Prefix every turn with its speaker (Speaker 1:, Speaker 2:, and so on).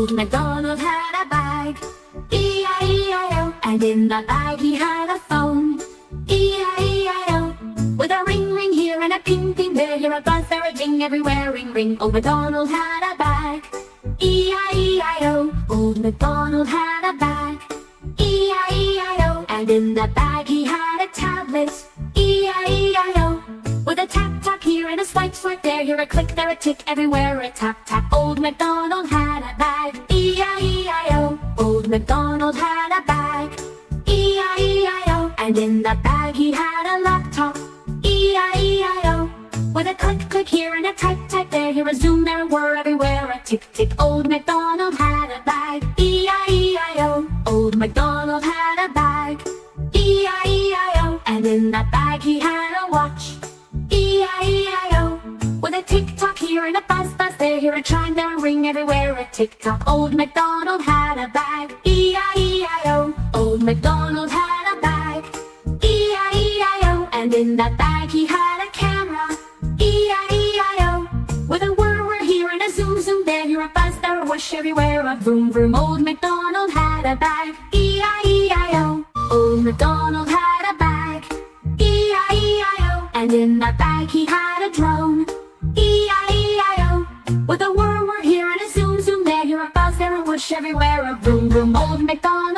Speaker 1: Old MacDonald had a bag, E-I-E-I-O, and in the bag he had a phone, E-I-E-I-O, with a ring ring here and a ping ping there, here a buzz, there a ding, everywhere ring ring. Old MacDonald had a bag, E-I-E-I-O, Old MacDonald had a bag, E-I-E-I-O, and in the bag he had a tablet, E-I-E-I-O, with a tap tap here and a swipe swipe there, here a click, there a tick, everywhere a tap tap. Old MacDonald had a bag, E-I-E-I-O, Old MacDonald had a bag, E-I-E-I-O, and in the bag he had a laptop, E-I-E-I-O, with a click click here and a type type there, here a zoom, there a whir, everywhere a tick tick. Old MacDonald had a bag, E-I-E-I-O, Old MacDonald had a bag, E-I-E-I-O, and in that bag he had a watch, E-I-E-I-O, with a tick-tock here and a buzz-buzz there, here a chime, there a ring, everywhere a tick-tock. Old MacDonald had a bag, E-I-E-I-O, Old MacDonald had a bag, E-I-E-I-O, and in that bag he had a camera, E-I-E-I-O, with a whir-whir here and a zoom-zoom there, here a buzz, there a whoosh, everywhere a vroom-vroom. Old MacDonald had a bag, E-I-E-I-O, Old MacDonald had a bag, E-I-E-I-O, and in that bag he had a drone, E-I-E-I-O, with a whir-whir here and a zoom-zoom there, here a buzz, there a whoosh, everywhere a vroom-vroom. Old MacDonald